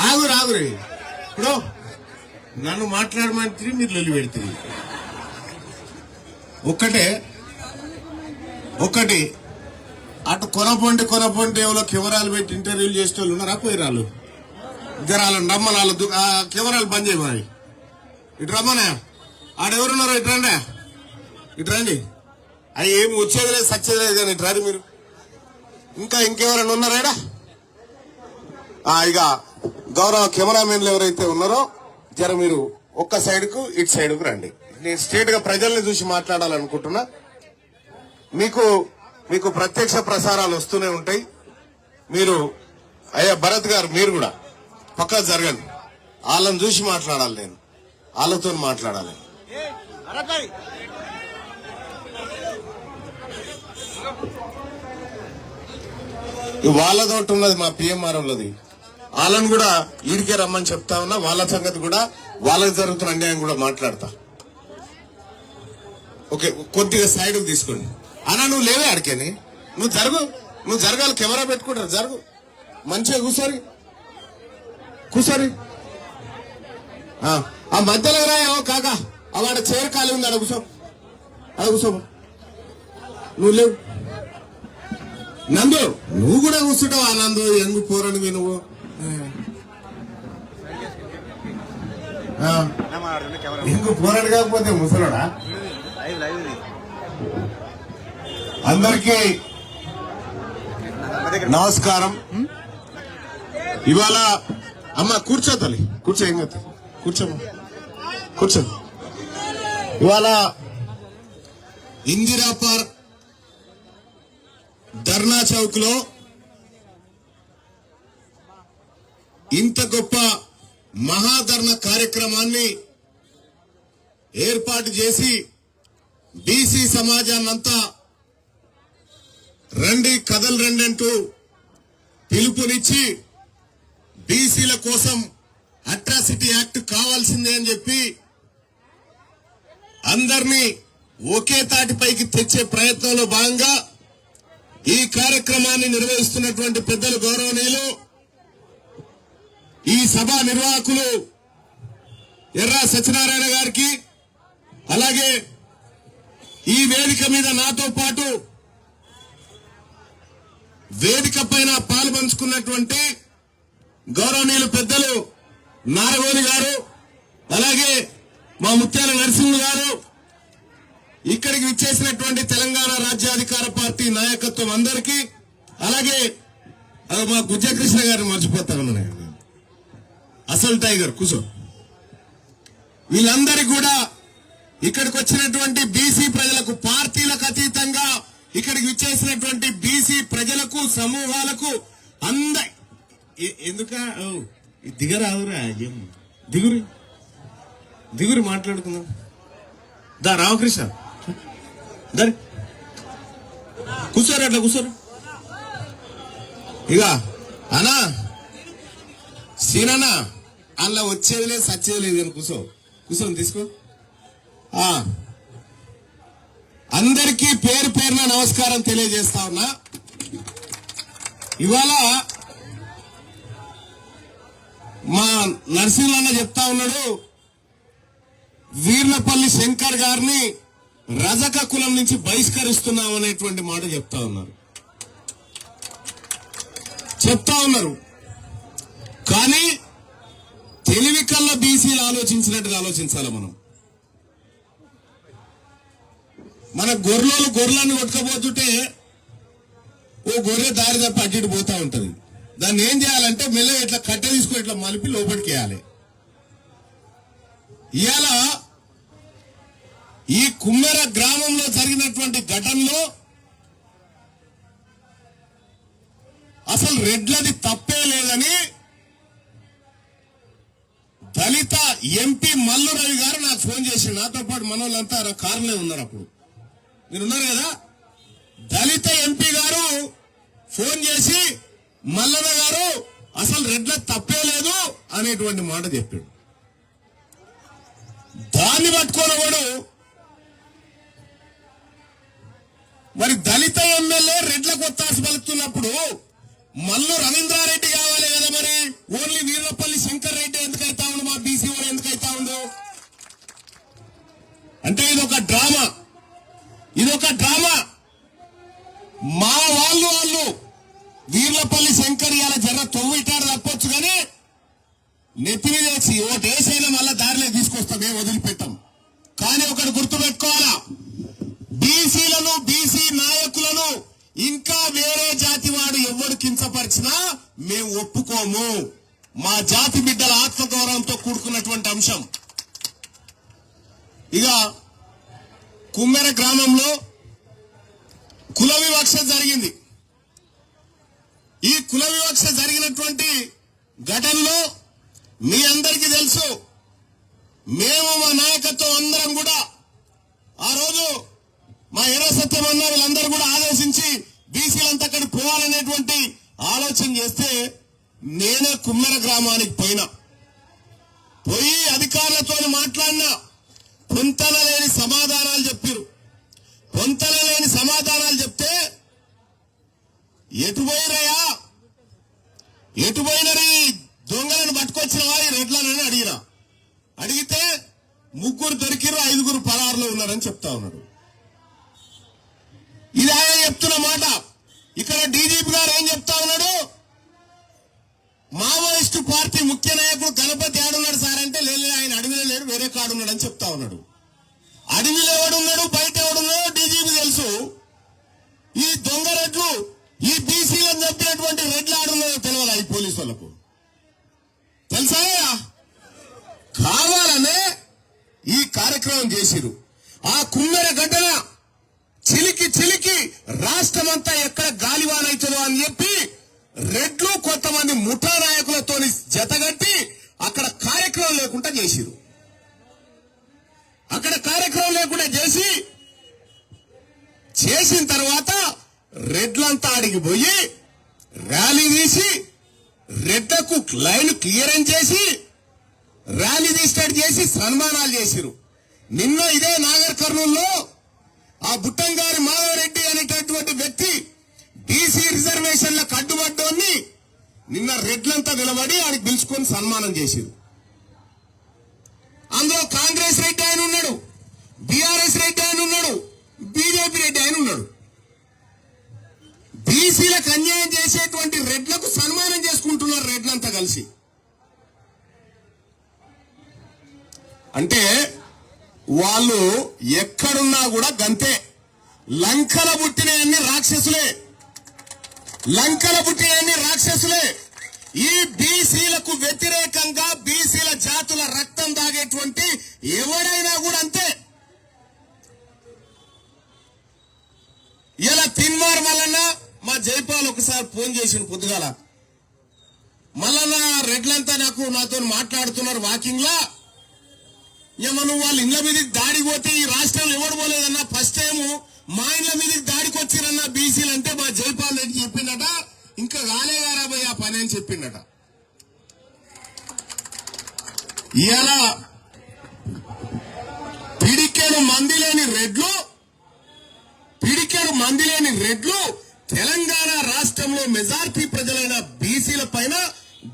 ఆగురు ఇప్పుడు నన్ను మాట్లాడమంటే మీరు లొల్లి పెడుతుంది. ఒక్కటి అటు కొనపొండి ఎవరో కెమెరాలు పెట్టి ఇంటర్వ్యూలు చేసే వాళ్ళు ఉన్నారా? పోయిరాళ్ళు జరాలు రమ్మలు కెమెరాలు బంద్ చేయమని ఇటు రమ్మనే. ఆడెవరున్నారో ఇటు రండి, ఇటు రండి. అవి ఏమి వచ్చేది లేదు సచ్చేది లేదు కానీ ఇటు రండి మీరు. ఇంకెవరైనా ఉన్నారా? ఇక గౌరవ కెమెరామెన్లు ఎవరైతే ఉన్నారో జర మీరు ఒక్క సైడ్కు ఇటు సైడ్కు రండి. నేను స్ట్రేట్ గా ప్రజల్ని చూసి మాట్లాడాలనుకుంటున్నా. మీకు ప్రత్యక్ష ప్రసారాలు వస్తూనే ఉంటాయి. మీరు అయ్యా భరత్ గారు మీరు కూడా పక్కా జరగండి. వాళ్ళని చూసి మాట్లాడాలి, నేను వాళ్ళతో మాట్లాడాలి. వాళ్ళతోటి ఉన్నది మా పిఎంఆర్ఓలది. వాళ్ళని కూడా ఈడికే రమ్మని చెప్తా ఉన్నా. వాళ్ళ సంగతి కూడా వాళ్ళకి జరుగుతున్న అన్యాయం కూడా మాట్లాడతా. ఓకే, కొద్దిగా సైడ్కి తీసుకోండి. అన్నా నువ్వు లేవే అడికేని, నువ్వు జరగాలి. కెమెరా పెట్టుకుంటారు, జరుగు. మంచిగా కూసరి ఆ మధ్యలో రాయో కాకా వాడ చైర్ ఖాళీ ఉంది, అడ కూసో. నువ్వు లేవు నందు, నువ్వు కూడా కూర్చుంటావు. ఆ నందు ఎందుకు పోరనివి నువ్వు? ఎందుకు పోరాడు కాకపోతే ముసలోడా? అందరికీ నమస్కారం. ఇవాళ అమ్మ కూర్చో తల్లి, కూర్చో. ఏం కదా కూర్చో. ఇవాళ ఇందిరా పార్క్ ధర్నా చౌక్ లో ఇంత గొప్ప మహాధర్నా కార్యక్రమాన్ని ఏర్పాటు చేసి బీసీ సమాజాన్నంతా రండి కథలు రండి అంటూ పిలుపునిచ్చి బీసీల కోసం అట్రాసిటీ యాక్ట్ కావాల్సిందే అని చెప్పి అందరినీ ఒకే తాటిపైకి తెచ్చే ప్రయత్నంలో భాగంగా ఈ కార్యక్రమాన్ని నిర్వహిస్తున్నటువంటి పెద్దలు గౌరవనీయులు ఈ సభ నిర్వాహకులు ఎర్రా సత్యనారాయణ గారికి, అలాగే ఈ వేదిక మీద నాతో పాటు వేదిక పైన పాల్పంచుకున్నటువంటి గౌరవనీయులు పెద్దలు నారగోని గారు, అలాగే మా ముత్యాల నరసింహులు గారు, ఇక్కడికి విచ్చేసినటువంటి తెలంగాణ రాజ్యాధికార పార్టీ నాయకత్వం అందరికీ, అలాగే మా గుజ్జకృష్ణ గారిని మర్చిపోతా ఉన్నాను, అసలు టైగర్ కూసో. వీళ్ళందరికీ కూడా ఇక్కడికి వచ్చినటువంటి బీసీ ప్రజలకు, పార్టీలకు అతీతంగా ఇక్కడికి విచ్చేసినటువంటి బీసీ ప్రజలకు, సమూహాలకు ఎందుక దిగరావురా, దిగురు మాట్లాడుకుందాం. దా రామకృష్ణ దరి కూర్చోరు, అట్లా కూర్చోరు. ఇక అనా సీనన్నా అందులో వచ్చేది లేదు సచ్చేది లేదు అని కూర్చొని తీసుకో. అందరికీ పేరు పేరున నమస్కారం తెలియజేస్తా ఉన్నా. ఇవాళ మా నరసింహన్న చెప్తా ఉన్నాడు, వీర్లపల్లి శంకర్ గారిని రజక కులం నుంచి బహిష్కరిస్తున్నాం అనేటువంటి మాట చెప్తా ఉన్నారు. కానీ తెలివి కల్లా బీసీలు ఆలోచించినట్టుగా ఆలోచించాలి. మన గొర్రెలను కొట్టుకపోతుంటే ఓ గొర్రె దారి తప్ప అడ్డు పోతా ఉంటది. దాన్ని ఏం చేయాలంటే మెల్లగా ఇట్లా కట్టె తీసుకుని ఇట్లా మలిపి లోపలికి వేయాలి. ఇవాళ ఈ కుమ్మెర గ్రామంలో జరిగినటువంటి ఘటనలో అసలు రెడ్లది తప్పే లేదని దళిత ఎంపీ మల్లు రవి గారు నాకు ఫోన్ చేసి, నాతో పాటు మనోళ్ళంతా కారులో ఉన్నారు, అప్పుడు మీరు ఉన్నారు కదా. దళిత ఎంపీ గారు ఫోన్ చేసి మల్లన్న గారు అసలు రెడ్ల తప్పే లేదు అనేటువంటి మాట చెప్పాడు. దాన్ని పట్టుకోనవాడు మరి దళిత ఎమ్మెల్యే రెడ్లకు ఒత్తాసు పలుకుతున్నప్పుడు మల్లు రవీంద్రారెడ్డి కావాలి కదా, మరి ఓన్లీ వీర్లపల్లి నెత్తిని వేసి ఓటేసైనా మళ్ళా దారిలో తీసుకొస్తాం, మేము వదిలిపెట్టాం. కానీ ఒకటి గుర్తుపెట్టుకోవాలా, బీసీలను బీసీ నాయకులను ఇంకా వేరే జాతి వాడు ఎవరు కించపరిచినా మేము ఒప్పుకోము. మా జాతి బిడ్డల ఆత్మగౌరవంతో కూడుకున్నటువంటి అంశం. ఇక కుమ్మెర గ్రామంలో కుల వివక్ష జరిగింది. ఈ కుల వివక్ష జరిగినటువంటి ఘటనలో మీ అందరికీ తెలుసు, మేము మా నాయకత్వం అందరం కూడా ఆ రోజు మా ఎర్ర సత్యం అన్న వీళ్ళందరూ కూడా ఆదేశించి బీసీలంతా అక్కడికి పోవాలనేటువంటి ఆలోచన చేస్తే నేనే కుమ్మెర గ్రామానికి పోయి అధికారులతో మాట్లాడినా. పొంతన లేని సమాధానాలు చెప్పారు. పొంతన లేని సమాధానాలు చెప్తే ఎటు పోయినరయ్యా, ఎటు పోయినరి దొంగలను పట్టుకొచ్చిన వారి రెడ్లనని అడిగితే 3 దొరికిరు, 5 పరారులో ఉన్నారని చెప్తా ఉన్నాడు. ఇది ఆయన చెప్తున్న మాట. ఇక్కడ డీజీపీ గారు ఏం చెప్తా ఉన్నాడు, మావోయిస్టు పార్టీ ముఖ్య నాయకుడు గణపతి ఆడున్నాడు సార్ అంటే, లేదు ఆయన అడవిలో లేడు, వేరే కాడున్నాడు అని చెప్తా ఉన్నాడు. అడవిలో ఎవడున్నాడు, బయట ఎవడున్నాడు డీజీపీ తెలుసు. ఈ దొంగ రెడ్లు, ఈ బీసీలను చంపినటువంటి రెడ్లు ఆడున్నాడో తెలియాలా ఈ పోలీసు వాళ్ళకు? తెలుసా? కావాలనే ఈ కార్యక్రమం చేసిరు. ఆ కుమ్మెర ఘటన చిలికి రాష్ట్రమంతా ఎక్కడ గాలివానైతుందో అని చెప్పి రెడ్లు కొంతమంది ముఠా నాయకులతో జతగట్టి అక్కడ కార్యక్రమం లేకుండా చేసిరు. అక్కడ కార్యక్రమం లేకుండా చేసిన తర్వాత రెడ్లంతా ఆడికి పోయి ర్యాలీ తీసి రెడ్లకు లైన్ క్లియరెన్స్ చేసి ర్యాలీ స్టార్ట్ చేసి సన్మానాలు చేసిరు. నిన్న ఇదే నాగర్ కర్నూలులో ఆ బుట్టంగారి మాధవరెడ్డి అనేటటువంటి వ్యక్తి బీసీ రిజర్వేషన్లకు అడ్డుపడ్డోని నిన్న రెడ్లంతా నిలబడి ఆడికి పిలుచుకొని సన్మానం చేసిరు. అందులో కాంగ్రెస్ రెడ్డి ఆయన ఉన్నాడు, బీఆర్ఎస్ రెడ్డి ఆయన ఉన్నాడు, బీజేపీ రెడ్డి ఆయన ఉన్నాడు. బీసీలకు అన్యాయం చేసేటువంటి రెడ్లకు సన్మానం చేసుకుంటున్నారు రెడ్లంతా కలిసి. అంటే వాళ్ళు ఎక్కడున్నా కూడా గంతే. లంకల పుట్టినవన్నీ రాక్షసులే. ఈ బీసీలకు వ్యతిరేకంగా బీసీల జాతుల రక్తం తాగేటువంటి ఎవడైనా కూడా అంతే. ఇలా తిన్మార్ మల్లన్న మా జైపాల్ ఒకసారి ఫోన్ చేసిన పొద్దుగాల, మల్లన్న రెడ్లంతా నాతో మాట్లాడుతున్నారు వాకింగ్ లా, ఏమన్నా వాళ్ళ ఇళ్ల మీదకి దాడికి పోతే ఈ రాష్ట్రంలో ఎవడు పోలేదన్నా, ఫస్ట్ టైం మా ఇళ్ల మీదకి దాడికి వచ్చిరన్నా బీసీలు అంటే మా జైపాల్ రెడ్డి చెప్పిండట, ఇంకా రాలేగారా పోయి ఆ పని అని చెప్పిండట. ఇలా పిడికెడు మంది లేని రెడ్లు తెలంగాణ రాష్ట్రంలో మెజార్టీ ప్రజలైన బీసీల పైన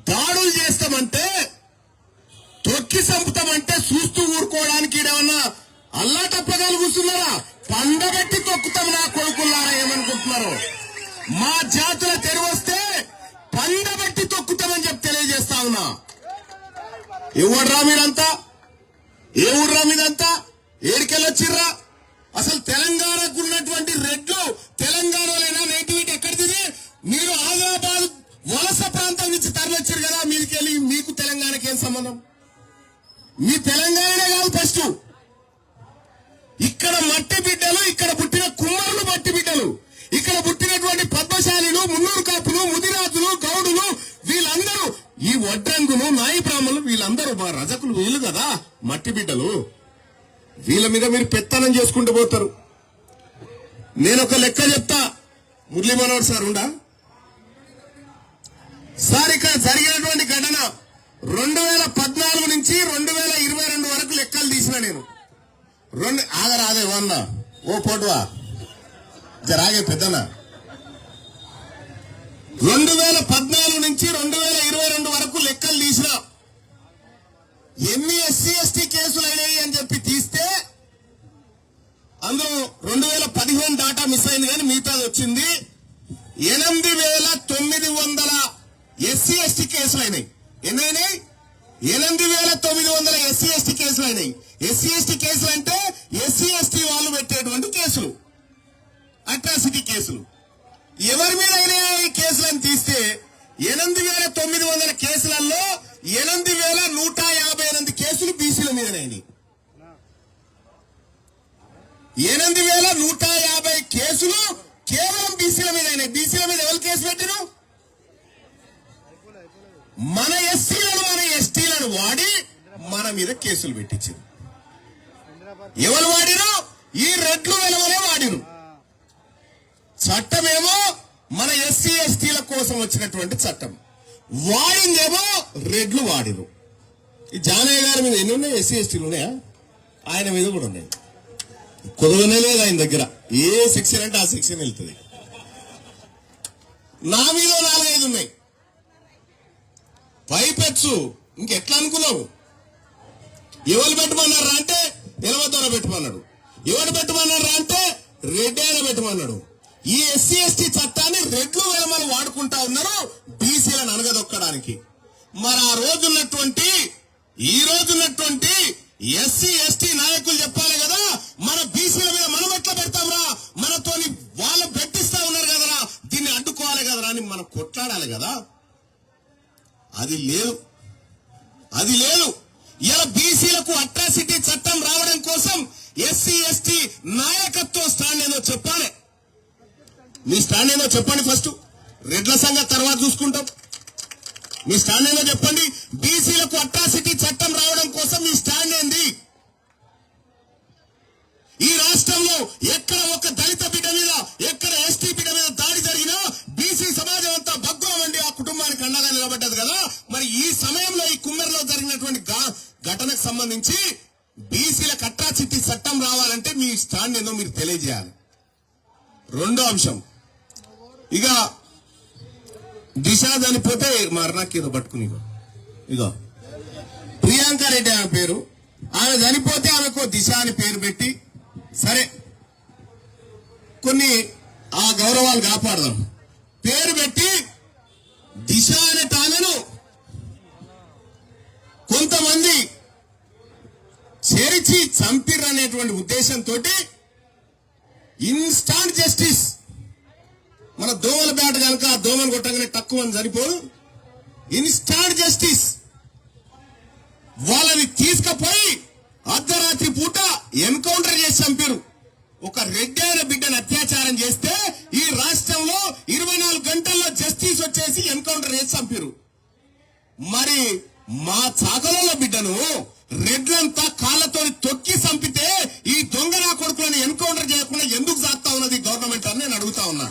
దాడులు చేస్తామంటే, తొక్కి చంపుతామంటే చూస్తూ ఊరుకోవడానికి ఏమన్నా అల్లాటప్పగాలు కూర్చున్నారా? పండబెట్టి తొక్కుతాం నా కొడుకున్నారా ఏమనుకుంటున్నారు? మా జాతుల తెరువస్తే పండబెట్టి తొక్కుతామని చెప్పి తెలియజేస్తా ఉన్నా. ఎవడ్రా మీరంతా? ఏ ఊర్రా మీదంతా? ఏడికెళ్ళొచ్చిర్రా? అసలు తెలంగాణకు ఉన్నటువంటి రెడ్లు తెలంగాణలోనా? నేటివిటీ ఎక్కడిది? మీరు ఆదిలాబాద్ వలస ప్రాంతం నుంచి తరలిచ్చారు కదా, మీదికెళ్ళి మీకు తెలంగాణకి ఏం సంబంధం? మీ తెలంగాణనే కాదు, ఫస్ట్ ఇక్కడ మట్టి బిడ్డలు, ఇక్కడ పుట్టిన కుమ్మరులు మట్టి బిడ్డలు, ఇక్కడ పుట్టినటువంటి పద్మశాలిలు, మున్నూరు కాపులు, ముదిరాజులు, గౌడులు, వీళ్ళందరూ ఈ వడ్రంగులు, నాయి బ్రాహ్మణులు, వీళ్ళందరూ మా రజకులు వీళ్ళు కదా మట్టి బిడ్డలు. వీళ్ళ మీద మీరు పెత్తనం చేసుకుంటూ పోతారు. నేను ఒక లెక్క చెప్తా, మురళీ మనోహర్ సార్ ఉండా సార్, ఇక్కడ జరిగినటువంటి ఘటన 2014 నుంచి 2022 వరకు లెక్కలు తీసిన నేను. ఆగరాదే వన్నా ఓ పోటువా జరాగే పెద్దనా. 2014 నుంచి 2022 వరకు లెక్కలు తీసిన. ఎన్ని SC/ST కేసులు అయినాయి అని చెప్పి తీస్తే అందులో 2015 డాటా మిస్ అయింది కానీ మిగతాది వచ్చింది. 8,900 SC/ST కేసులు అయినాయి. ఎన్నైనాయి? 8,900 ఎస్సీ ఎస్టీ కేసులు అయినాయి. ఎస్సీ ఎస్టీ కేసులు అంటే ఎస్సీ ఎస్టీ వాళ్ళు పెట్టేటువంటి కేసులు, అట్రాసిటీ కేసులు. ఎవరి మీద అయినా ఈ కేసులను తీస్తే 8,900 కేసులలో 8,158 కేసులు బీసీల మీదనైనాయి. 8,150 కేసులు కేవలం బీసీల మీద అయినాయి. బీసీల మీద ఎవరు కేసు పెట్టిరు? మన ఎస్సీలను మన ఎస్టీలను వాడి మన మీద కేసులు పెట్టించారు. ఎవరు వాడిరు? ఈ రెడ్లు వెలవలే వాడిరు. చట్టమేమో మన ఎస్సీ ఎస్టీల కోసం వచ్చినటువంటి చట్టం, వాడిందేమో రెడ్లు వాడిరు. ఈ జానయ్య గారి మీద ఎన్ని ఉన్నాయి? ఎస్సీ ఎస్టీలు ఉన్నాయా? ఆయన మీద కూడా ఉన్నాయి. కుదవనే లేదు ఆయన దగ్గర. ఏ సెక్షన్ అంటే ఆ సెక్షన్ వెళ్తుంది. నా మీద 4-5 ఉన్నాయి. పైపెచ్చు ఇంకెట్లా అనుకున్నావు? ఎవరు పెట్టమన్నారా అంటే నిలవద్దర పెట్టమన్నాడు. ఎవరు పెట్టమన్నారా అంటే రెడ్డి ఆయన పెట్టమన్నాడు. ఈ ఎస్సీ ఎస్టీ చట్టాన్ని రెడ్లు వెలమలు వాడుకుంటా ఉన్నారు బీసీలను అనగదొక్కడానికి. మరి ఆ రోజున్నటువంటి ఈ రోజున్నటువంటి ఎస్సీ ఎస్టీ నాయకులు చెప్పాలి కదా, మన బీసీల మీద మనం ఎట్లా పెడతాంరా, మనతోని వాళ్ళు పెట్టిస్తా ఉన్నారు కదరా, దీన్ని అడ్డుకోవాలి కదరా అని మనం కొట్లాడాలి కదా. అది లేదు, అది లేదు. ఇలా బీసీలకు అట్రాసిటీ చట్టం రావడం కోసం ఎస్సీ ఎస్టీ నాయకత్వం స్టాండ్ ఏదో చెప్పాలి. మీ స్టాండ్ ఏదో చెప్పండి ఫస్ట్. రెడ్ల సంగతి తర్వాత చూసుకుంటాం. మీ స్టాండ్ ఏదో చెప్పండి. బీసీలకు అట్రాసిటీ చట్టం రావడం కోసం మీ స్టాండ్ ఏంది? ఈ రాష్ట్రంలో ఎక్కడ ఒక దళిత బిడ్డ మీద, ఎక్కడ ఎస్టీ బిడ్డ మీద దాడి జరిగినా బీసీ సమాజం అంతా భగ్గుమండి ఆ కుటుంబానికి అండగా నిలబడ్డది కదా. మరి ఈ సమయంలో ఈ కుమ్మెరలో జరిగినటువంటి ఘటనకు సంబంధించి బీసీలకు అట్రాసిటీ చట్టం రావాలంటే మీ స్టాండ్ ఏందో మీరు తెలియజేయాలి. రెండో అంశం, ఇక దిశ చనిపోతే మరణాకి ఏదో పట్టుకుని ఇగో ప్రియాంక రెడ్డి ఆమె పేరు, ఆమె చనిపోతే ఆమెకు దిశ అని పేరు పెట్టి, సరే కొన్ని ఆ గౌరవాలు కాపాడదాం పేరు పెట్టి దిశ అనే తాను కొంతమంది చేర్చి చంపిర్రు అనేటువంటి ఉద్దేశంతో ఇన్స్టాంట్ జస్టిస్, మన దోమల బ్యాట్ కనుక దోమలు కొట్టగానే తక్కువ అని సరిపోదు, ఇన్స్టాంట్ జస్టిస్ వాళ్ళని తీసుకుపోయి అర్ధరాత్రి పూట ఎన్కౌంటర్ చేసి చంపారు. ఒక రెడ్డి అయిన బిడ్డను అత్యాచారం చేస్తే ఈ రాష్ట్రంలో 24 గంటల్లో జస్టిస్ వచ్చేసి ఎన్కౌంటర్ చేసి చంపారు. మరి మా చాకల బిడ్డను రెడ్లంతా కాళ్ళతో తొక్కి చంపితే ఈ దొంగ నా కొడుకులను ఎన్కౌంటర్ చేయకుండా ఎందుకు సాగుతా ఉన్నది గవర్నమెంట్ అని నేను అడుగుతా ఉన్నా.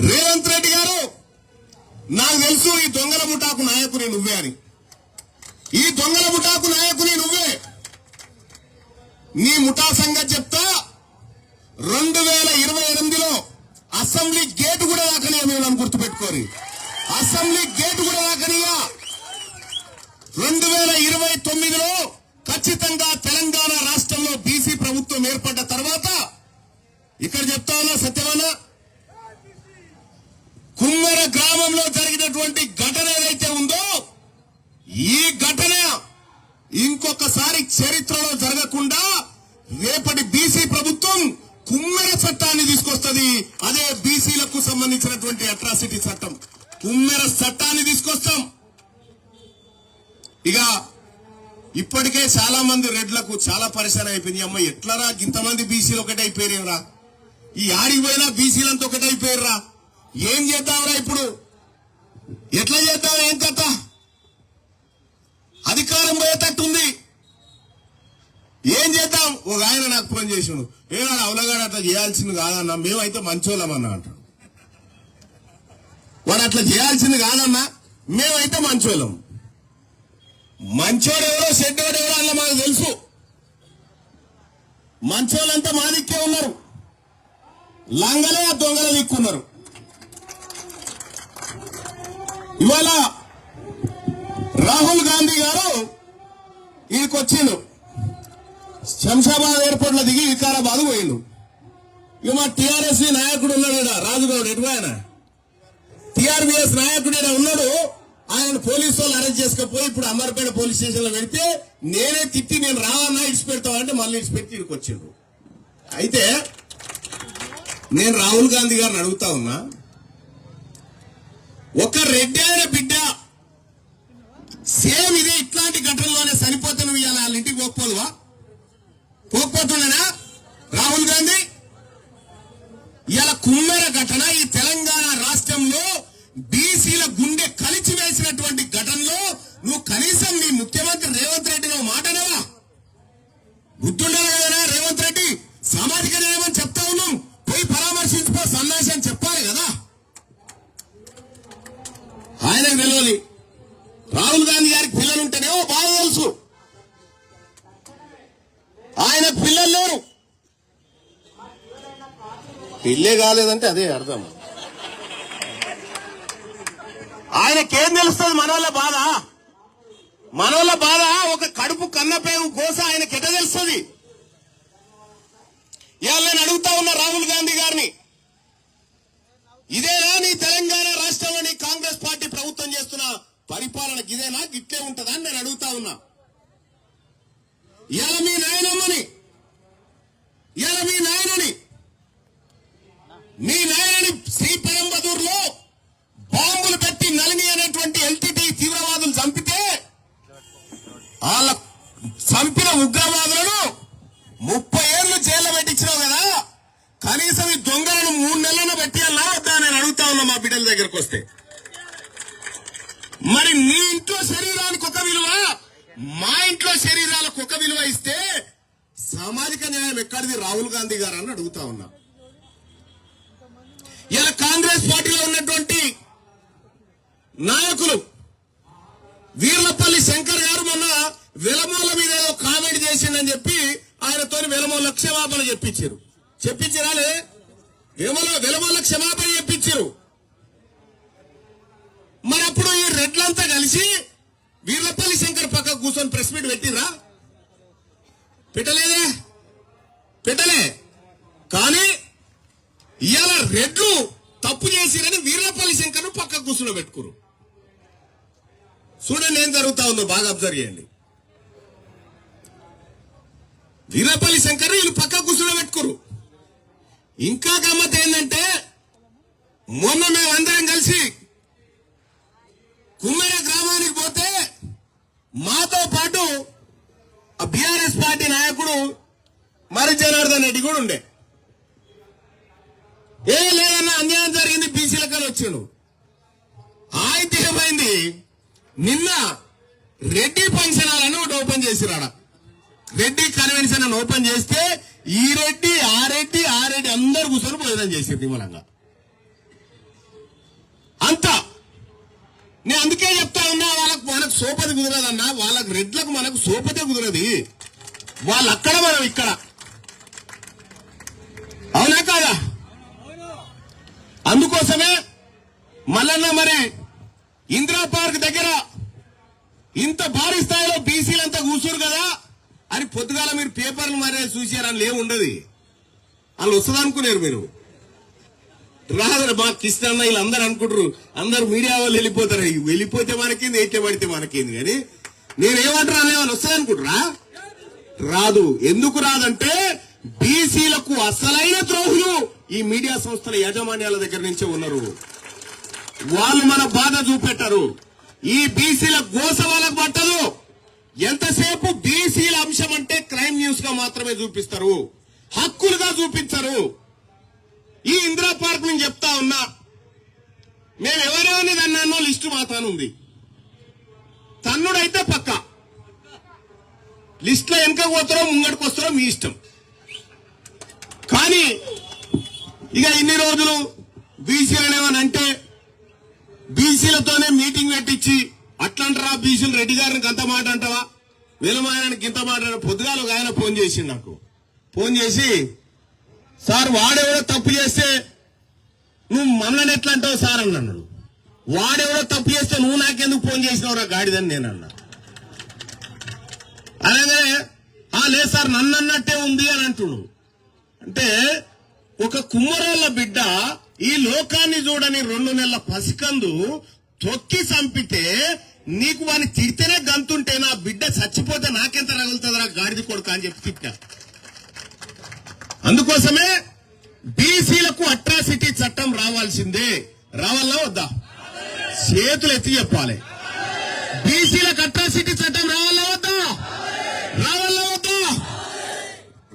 రేవంత్ రెడ్డి గారు, నాకు తెలుసు ఈ దొంగల ముఠాకు నాయకుని నువ్వే అని. ఈ దొంగల ముఠాకు నాయకుని నువ్వే. నీ ముఠా సంగతి చెప్తా. 2028లో అసెంబ్లీ గేటు కూడా రాకనియా, మేము నన్ను గుర్తుపెట్టుకోరి. అసెంబ్లీ గేటు కూడా రాకనియా. 2029లో ఖచ్చితంగా తెలంగాణ రాష్ట్రంలో బీసీ ప్రభుత్వం ఏర్పడ్డ తర్వాత ఇక్కడ చెప్తా ఉన్నా సత్యవాన, కుమ్మర గ్రామంలో జరిగినటువంటి ఘటన ఏదైతే ఉందో ఈ ఘటన ఇంకొకసారి చరిత్రలో జరగకుండా రేపటి బీసీ ప్రభుత్వం కుమ్మెర చట్టాన్ని తీసుకొస్తుంది. అదే బీసీలకు సంబంధించినటువంటి అట్రాసిటీ చట్టం, కుమ్మెర చట్టాన్ని తీసుకొస్తాం. ఇక ఇప్పటికే చాలా మంది రెడ్లకు చాలా పరిశ్రమ అయిపోయింది. అమ్మ ఎట్లరా ఇంతమంది బీసీలు ఒకటైపోయారా, ఈ ఆడికి పోయినా బీసీలంతా ఒకటైపోయారా, ఏం చేద్దాంరా ఇప్పుడు, ఎట్లా చేద్దాం, ఏం కథ? అధికారం పోయేటట్టుంది, ఏం చేద్దాం? ఒక ఆయన నాకు ఫోన్ చేసాడు, ఏమన్నా అవలగాడు అట్లా చేయాల్సింది కాదన్నా, మేమైతే మంచోళ్ళమన్నా అంటాడు. వాడు అట్లా చేయాల్సింది కాదన్నా, మేమైతే మంచోళ్ళం. మంచోడెవరో చెడ్డోడెవరో అన్న మాకు తెలుసు. మంచోళ్ళంతా మా దిక్కే ఉన్నారు, లంగలే ఆ దొంగల దిక్కున్నారు. ఇవాళ రాహుల్ గాంధీ గారు ఈయనకొచ్చిండు, శంషాబాద్ ఎయిర్పోర్ట్ లో దిగి వికారాబాద్ పోయిండు. ఇక మా టీఆర్ఎస్ నాయకుడు ఉన్నాడు, రాజుగౌడ్ ఎటువైనా టీఆర్బీఎస్ నాయకుడు ఉన్నాడు, ఆయన పోలీసు వాళ్ళు అరెస్ట్ చేసుకపోయి ఇప్పుడు అమర్పేట పోలీస్ స్టేషన్ లో పెడితే నేనే తిట్టి నేను రావన్నా ఇడిచిపెడతామంటే మళ్ళీ ఇడిచిపెట్టి ఇక్కడికి వచ్చిండ్రు. అయితే నేను రాహుల్ గాంధీ గారిని అడుగుతా ఉన్నా, ఒక రెడ్డి అయిన బిడ్డ సేమ్ ఇదే ఇట్లాంటి ఘటనలోనే చనిపోతే నువ్వు ఇలా వాళ్ళ ఇంటికి పోకపోతున్నానా రాహుల్ గాంధీ? ఇలా కుమ్మెర ఘటన ఈ తెలంగాణ రాష్ట్రంలో బీసీల గుండె కలిచి వేసినటువంటి ఘటనలో నువ్వు కనీసం నీ ముఖ్యమంత్రి రేవంత్ రెడ్డి నువ్వు మాటనవా? బుద్ధుండాలి కదా రేవంత్ రెడ్డి, సామాజిక న్యాయం అని చెప్తా ఉన్నాం, పోయి పరామర్శించుకో సన్నాసి అని చెప్పాలి కదా. ఆయనకు తెలియదు. రాహుల్ గాంధీ గారికి పిల్లలు ఉంటేనేమో బాగా తెలుసు, ఆయన పిల్లలు లేరు. పిల్లే కాలేదంటే అదే అర్థం. ఆయనకేం తెలుస్తుంది మనోళ్ళ బాధ ఒక కడుపు కన్నపేగు కోస ఆయనకి ఎట తెలుస్తుంది? ఇవాళ నేను అడుగుతా ఉన్నా రాహుల్ గాంధీ గారిని, ఇదేనా నీ తెలంగాణ రాష్ట్రంలో నీ కాంగ్రెస్ పార్టీ ప్రభుత్వం చేస్తున్న పరిపాలనకి ఇదేనా గిట్లే ఉంటుందా అని నేను అడుగుతా ఉన్నా. ఇవాళ మీ నాయనమ్మని మీ నాయనని శ్రీపెరంబదూరులో బాంబులు పెట్టి నలిని అనేటువంటి ఎల్టీటీ తీవ్రవాదులు చంపితే వాళ్ళ చంపిన ఉగ్రవాదులను 30 ఏళ్లు జైల్లో పెట్టించినావు కదా, కనీసం ఈ దొంగలను 3 నెలలను పెట్టియాలా వద్దా నేను అడుగుతా ఉన్నా మా బిడ్డల దగ్గరకు వస్తే. మరి నీ ఇంట్లో శరీరానికి ఒక విలువ, మా ఇంట్లో శరీరాలకు ఒక విలువ ఇస్తే సామాజిక న్యాయం ఎక్కడిది రాహుల్ గాంధీ గారు అని అడుగుతా ఉన్నా. ఇలా కాంగ్రెస్ పార్టీలో ఉన్నటువంటి నాయకులు వీర్లపల్లి శంకర్ గారు మొన్న వెలమోల మీద ఏదో కామెంట్ చేసిందని చెప్పి ఆయనతో వెలమోల క్షమాపణ చెప్పించారా లే? వెలమోల క్షమాపణ చెప్పించారు. మరి అప్పుడు ఈ రెడ్లంతా కలిసి వీర్లపల్లి శంకర్ పక్కకు కూర్చొని ప్రెస్ మీట్ పెట్టిరా? పెట్టలే. కానీ ఇవాళ రెడ్లు తప్పు చేసిరని వీర్లపల్లి శంకర్ పక్కకు కూర్చుని పెట్టుకురు. చూడండి ఏం జరుగుతా ఉందో బాగా అబ్జర్వ్ చేయండి. వీర్లపల్లి శంకర్ వీళ్ళు పక్కకు కూర్చుని పెట్టుకురు. ఇంకా గమ్మత్ ఏంటంటే మొన్న మేమందరం కలిసి కుమ్మెర గ్రామానికి పోతే మాతో పాటు ఆ బీఆర్ఎస్ పార్టీ నాయకుడు మరి జనార్దన్ రెడ్డి కూడా ఉండే. లేదన్నా అన్యాయం జరిగింది బీసీలకని వచ్చాడు. అయితే ఏమైంది, నిన్న రెడ్డి ఫంక్షన్ హాల్ అని ఒకటి ఓపెన్ చేసిరాడ. రెడ్డి కన్వెన్షన్ అని ఓపెన్ చేస్తే ఈ రెడ్డి ఆ రెడ్డి అందరు కూర్చొని భోజనం చేసేది నిమ్మలంగా అంతా. నేను అందుకే చెప్తా ఉన్నా, మనకు సోపతి కుదరదన్నా, వాళ్ళకి రెడ్లకు మనకు సోపతే కుదరది. వాళ్ళు అక్కడ మనం ఇక్కడ, అవునా కాదా? అందుకోసమే మల్లన్న మరి ఇందిరా పార్క్ దగ్గర ఇంత భారీ స్థాయిలో బీసీలంతా కూర్చోరు కదా అని పొద్దుగాల మీరు పేపర్లు మరే చూసారని లేవుండదు. వాళ్ళు వస్తుందనుకున్నారు మీరు, రాదు. మా కిష్టన్న వీళ్ళందరూ అనుకుంటారు, అందరు మీడియా వాళ్ళు వెళ్ళిపోతారు. వెళ్ళిపోతే మనకేంది, ఎట్టే పడితే మనకేంది. కానీ నేనేమంటారు అనే వాళ్ళు వస్తుంది అనుకుంటారా? రాదు. ఎందుకు రాదంటే బీసీలకు అసలైన ద్రోహులు ఈ మీడియా సంస్థల యాజమాన్యాల దగ్గర నుంచే ఉన్నారు. వాళ్ళు మన బాధ చూపెట్టారు. ఈ బీసీల గోస వాళ్ళకు పట్టదు. ఎంతసేపు బీసీల అంశం అంటే క్రైమ్ న్యూస్ గా మాత్రమే చూపిస్తారు, హక్కులుగా చూపించరు. ఈ ఇందిరా పార్క్ నేను చెప్తా ఉన్నా, మేము ఎవరెవరిని అన్నానో లిస్టు మాతానుంది. తన్నుడైతే పక్క లిస్ట్ లో వెనక పోతారో ముంగడికి వస్తారో మీ ఇష్టం. కానీ ఇక ఇన్ని రోజులు బీసీలనేమనంటే బీసీలతోనే మీటింగ్ పెట్టించి అట్లంటారా బీసీలు రెడ్డి గారిని గంత మాట అంటావా, వీలమాయనానికి ఇంత మాట. పొద్దుగాల ఒక ఆయన ఫోన్ చేసి నాకు ఫోన్ చేసి, సార్ వాడెవడో తప్పు చేస్తే నువ్వు మనల్ని ఎట్లా అంటావు సార్ అన్నాడు. వాడెవడో తప్పు చేస్తే నువ్వు నాకెందుకు ఫోన్ చేసినవరా గాడిదని నేను అన్నా. అలాగే లేదు సార్ నన్ను అన్నట్టే ఉంది అని అంటున్నాడు. అంటే ఒక కుమ్మరోళ్ళ బిడ్డ ఈ లోకాన్ని చూడని 2 నెలల పసికందు తొక్కి చంపితే నీకు వాడిని తిడితేనే గంతుంటే నా బిడ్డ చచ్చిపోతే నాకెంత రగులుతుందిరా గాడిది కొడుకు అని చెప్పి తిట్టా. అందుకోసమే బీసీలకు అట్రాసిటీ చట్టం రావాల్సిందే. రావాలా వద్దా? చేతులు ఎత్తి చెప్పాలి. బీసీలకు అట్రాసిటీ చట్టం రావాలా వద్దా? రావాలా వద్దా?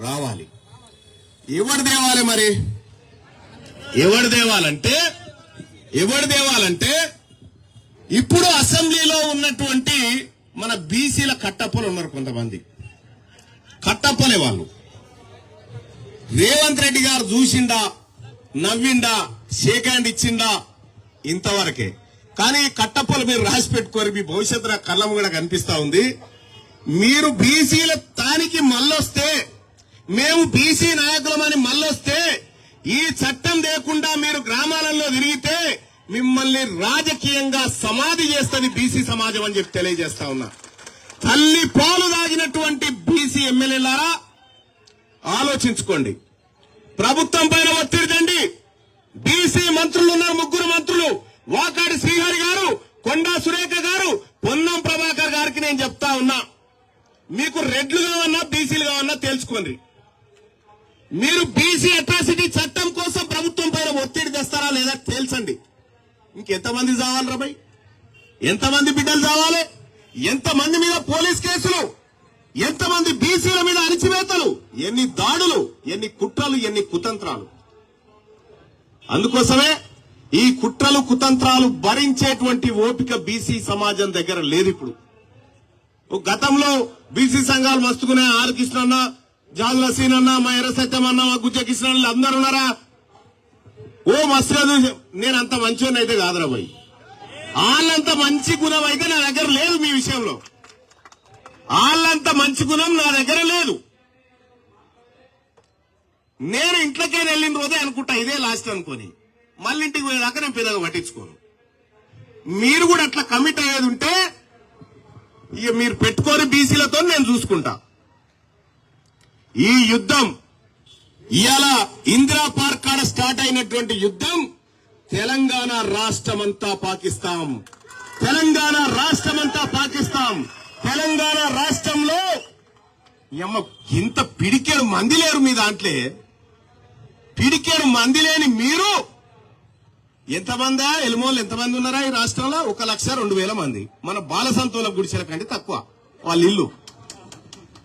రావాలి. ఎవడు దేవాలి మరి? ఎవడు దేవాలంటే ఇప్పుడు అసెంబ్లీలో ఉన్నటువంటి మన బీసీల కట్టప్పలు ఉన్నారు. కొంతమంది కట్టప్పలే వాళ్ళు. రేవంత్ రెడ్డి గారు చూసిండా, నవ్విండా, షేక్ హ్యాండ్ ఇచ్చిండా ఇంతవరకే. కానీ కట్టప్పలు మీరు రాసి పెట్టుకోరు, మీ భవిష్యత్తు కళ్ళం కూడా కనిపిస్తా ఉంది. మీరు బీసీల తానికి మళ్ళొస్తే, మేము బీసీ నాయకులమని మళ్ళొస్తే, ఈ చట్టం లేకుండా మీరు గ్రామాలలో తిరిగితే మిమ్మల్ని రాజకీయంగా సమాధి చేస్తుంది బీసీ సమాజం అని చెప్పి తెలియజేస్తా ఉన్నా. తల్లి పాలు దాగినటువంటి బీసీ ఎమ్మెల్యేలారా ఆలోచించుకోండి. ప్రభుత్వం పైన ఒత్తిడి తండి. బీసీ మంత్రులు ఉన్నారు, 3 మంత్రులు. వాకాడి శ్రీహరి గారు, కొండా సురేఖ గారు, పొన్నం ప్రభాకర్ గారికి నేను చెప్తా ఉన్నా, మీకు రెడ్లు కావన్నా బీసీలు కావన్నా తెలుసుకోండి. మీరు బీసీ అట్రాసిటీ చట్టం కోసం ప్రభుత్వం పైన ఒత్తిడి తెస్తారా లేదా తేల్చండి. ఇంకెంతమంది చావాలి భయ్? ఎంతమంది బిడ్డలు చావాలి? ఎంతమంది మీద పోలీస్ కేసులు, ఎంతమంది బీసీల మీద అణిచివేతలు, ఎన్ని దాడులు, ఎన్ని కుట్రలు, ఎన్ని కుతంత్రాలు. అందుకోసమే ఈ కుట్రలు కుతంత్రాలు భరించేటువంటి ఓపిక బీసీ సమాజం దగ్గర లేదు. ఇప్పుడు గతంలో బీసీ సంఘాలు మస్తుకునే ఆర్ కృష్ణ అన్న, జాదుల సీన్ అన్న, మా ఎర్ర సత్యం అన్న, మా గుజ్జ కృష్ణ అందరు ఉన్నారా? ఓ మస్తు. నేనంత మంచివాడిని అయితే కాదురా భయ్. వాళ్ళంత మంచి గుణం అయితే నా దగ్గర లేదు. మీ విషయంలో వాళ్ళంత మంచి గుణం నా దగ్గర లేదు. నేను ఇంట్లోకైనా వెళ్ళిన రోజే అనుకుంటా ఇదే లాస్ట్ అనుకోని, మళ్ళీ ఇంటికి పోయేదాకా నేను పెద్దగా పట్టించుకోను. మీరు కూడా అట్లా కమిట్ అయ్యేది ఉంటే ఇక మీరు పెట్టుకొని బీసీలతో నేను చూసుకుంటా. ఈ యుద్ధం ఇవాళ ఇందిరా పార్క్ కాడ స్టార్ట్ అయినటువంటి యుద్ధం తెలంగాణ రాష్ట్రమంతా పాకిస్తాం. తెలంగాణ రాష్ట్రమంతా పాకిస్తాం. తెలంగాణ రాష్ట్రంలో ఇంత పిడికేడు మంది లేరు మీ దాంట్లో. పిడికేడు మంది లేని మీరు ఎంతమందా? ఎలుమోళ్ళు ఎంతమంది ఉన్నారా ఈ రాష్ట్రంలో? 1,02,000 మంది. మన బాలసంతోల గుడిసెల కంటే తక్కువ వాళ్ళ ఇల్లు.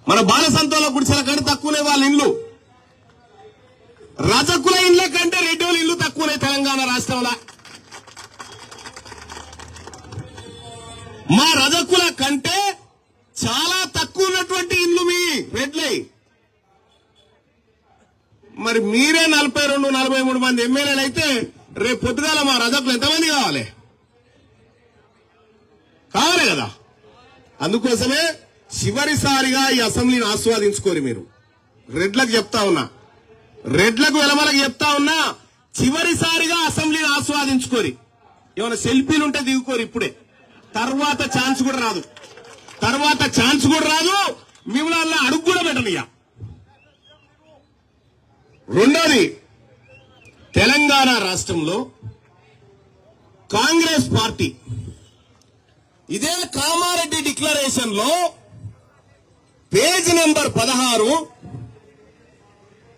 మన బాలసంతోల గుడిసెల కంటే తక్కువనే వాళ్ళ ఇల్లు. రజకుల ఇళ్ల కంటే రెడ్డోళ్ళ ఇల్లు తక్కువనే తెలంగాణ రాష్ట్రంలో. మా రజకుల కంటే చాలా తక్కువ ఉన్నటువంటి ఇల్లు మీ రెడ్లై. మరి మీరే 42-43 మంది ఎమ్మెల్యేలు అయితే రేపు పొద్దుగాల మా రజకులు ఎంతమంది కావాలి కదా? అందుకోసమే చివరిసారిగా ఈ అసెంబ్లీని ఆస్వాదించుకోరు మీరు. రెడ్లకు చెప్తా ఉన్నా, రెడ్లకు వెలమలకు చెప్తా ఉన్నా, చివరిసారిగా అసెంబ్లీని ఆస్వాదించుకోరి. ఏమైనా సెల్ఫీలు ఉంటే దిగుకోరు ఇప్పుడే. తర్వాత ఛాన్స్ కూడా రాదు. మిమ్మల్ని అడుగు కూడా పెట్టనియా. రెండోది, తెలంగాణ రాష్ట్రంలో కాంగ్రెస్ పార్టీ ఇదే కామారెడ్డి డిక్లరేషన్ లో పేజ్ నెంబర్ 16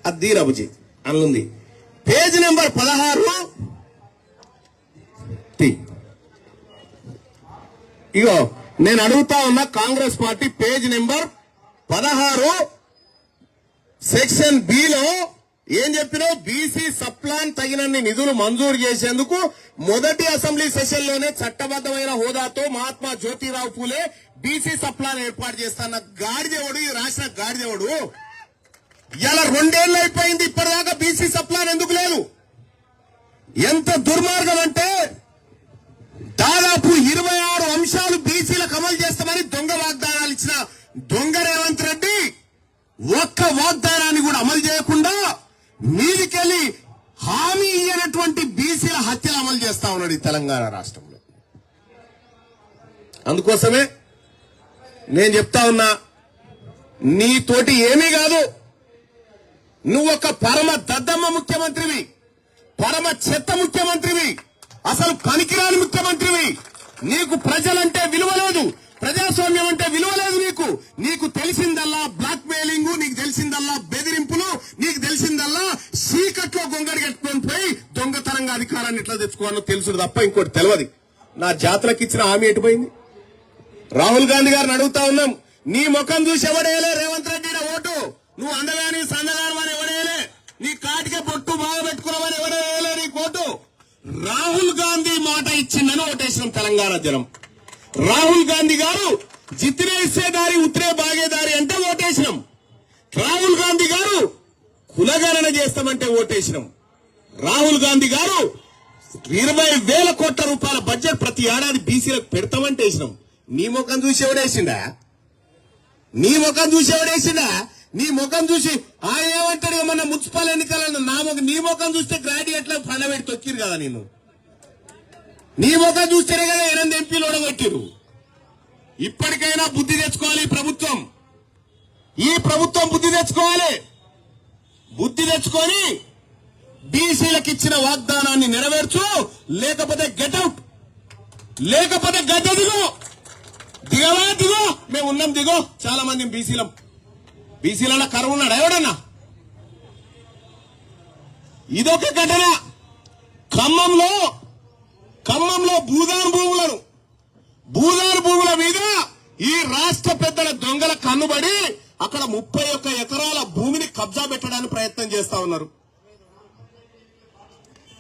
అద్దీరబుజీ అనుంది. పేజ్ నెంబర్ 16 ఇగో నేను అడుగుతా ఉన్నా, Congress party page number 16 section B లో ఏం చెప్పినావు? బీసీ సప్లాన్ తగినన్ని నిధులు మంజూరు చేసేందుకు మొదటి అసెంబ్లీ సెషన్ లోనే చట్టబద్దమైన హోదాతో మహాత్మా జ్యోతిరావు పూలే బీసీ సప్లాన్ ఏర్పాటు చేస్తాన్న గాడిదేవుడు, ఈ రాసిన గాడిదేవుడు ఇలా 2 ఏళ్ళు అయిపోయింది, ఇప్పటిదాకా బీసీ సప్లాన్ ఎందుకు లేదు? ఎంత దుర్మార్గం అంటే దాదాపు 26 అంశాలు బీసీలకు అమలు చేస్తామని దొంగ వాగ్దానాలు ఇచ్చిన దొంగ రేవంత్ రెడ్డి ఒక్క వాగ్దానాన్ని కూడా అమలు చేయకుండా మీదికెళ్లి హామీ ఇయ్యనటువంటి బీసీల హత్యలు అమలు చేస్తా ఉన్నాడు ఈ తెలంగాణ రాష్ట్రంలో. అందుకోసమే నేను చెప్తా ఉన్నా, నీతోటి ఏమీ కాదు. నువ్వొక పరమ దద్దమ్మ ముఖ్యమంత్రివి, పరమ చెత్త ముఖ్యమంత్రివి, అసలు పనికిరాని ముఖ్యమంత్రివి. నీకు ప్రజలంటే విలువ లేదు, ప్రజాస్వామ్యం అంటే విలువ లేదు. నీకు తెలిసిందల్లా బ్లాక్ మెయిలింగ్, నీకు తెలిసిందల్లా బెదిరింపులు, నీకు తెలిసిందల్లా సీకట్లో గొంగడి కట్టుకొని పోయి దొంగతనంగా అధికారాన్ని ఎట్లా తెచ్చుకోవాలో తెలుసు తప్ప ఇంకోటి తెలియదు. నా జాతరకు ఇచ్చిన హామీ ఎటుపోయింది? రాహుల్ గాంధీ గారిని అడుగుతా ఉన్నాం, నీ ముఖం చూసి ఎవడేయలే రేవంత్ రెడ్డి ఓటు, నువ్వు అందగాని సందగాని అని ఎవడేయలే, నీ కాటికే పొట్టు బాగా పెట్టుకున్నావని ఎవడేయలే నీ ఓటు. రాహుల్ గాంధీ మాట ఇచ్చిందని ఓటేసినాం తెలంగాణ జనం. రాహుల్ గాంధీ గారు జిత్నే ఇచ్చేదారి ఉత్తరే బాగేదారి అంటే ఓటేసినాం. రాహుల్ గాంధీ గారు కులగణన చేస్తామంటే ఓటేసినాం. రాహుల్ గాంధీ గారు 20,000 కోట్ల రూపాయల బడ్జెట్ ప్రతి ఏడాది బీసీలకు పెడతామంటే వేసినాం. నీ ముఖం చూసి ఎవడేసిండా? నీ ముఖం చూసి ఎవడేసిండా? నీ ముఖం చూసి ఆయన ఏమంటాడు? ఏమన్నా మున్సిపల్ ఎన్నికలను నీ ముఖం చూస్తే గ్రాడ్యుయేట్ల ఫండ పెట్టి తొక్కిరు కదా. నేను నీ ముఖం చూస్తేనే కదా 8 ఎంపీలు ఓడగొట్టిరు. ఇప్పటికైనా బుద్ధి తెచ్చుకోవాలి ఈ ప్రభుత్వం బుద్ధి తెచ్చుకోవాలి. బుద్ధి తెచ్చుకొని బీసీలకు ఇచ్చిన వాగ్దానాన్ని నెరవేర్చు, లేకపోతే గెట్అవుట్, లేకపోతే గద్దె దిగవా దిగో, మేము ఉన్నాం దిగో. చాలా మంది బీసీలలో కరువు ఉన్నాడు ఎవడన్నా? ఇదొక ఘటన. ఖమ్మంలో భూదాన్ భూముల మీద ఈ రాష్ట్ర పెద్దల దొంగల కన్నుబడి అక్కడ 31 ఎకరాల భూమిని కబ్జా పెట్టడానికి ప్రయత్నం చేస్తా ఉన్నారు.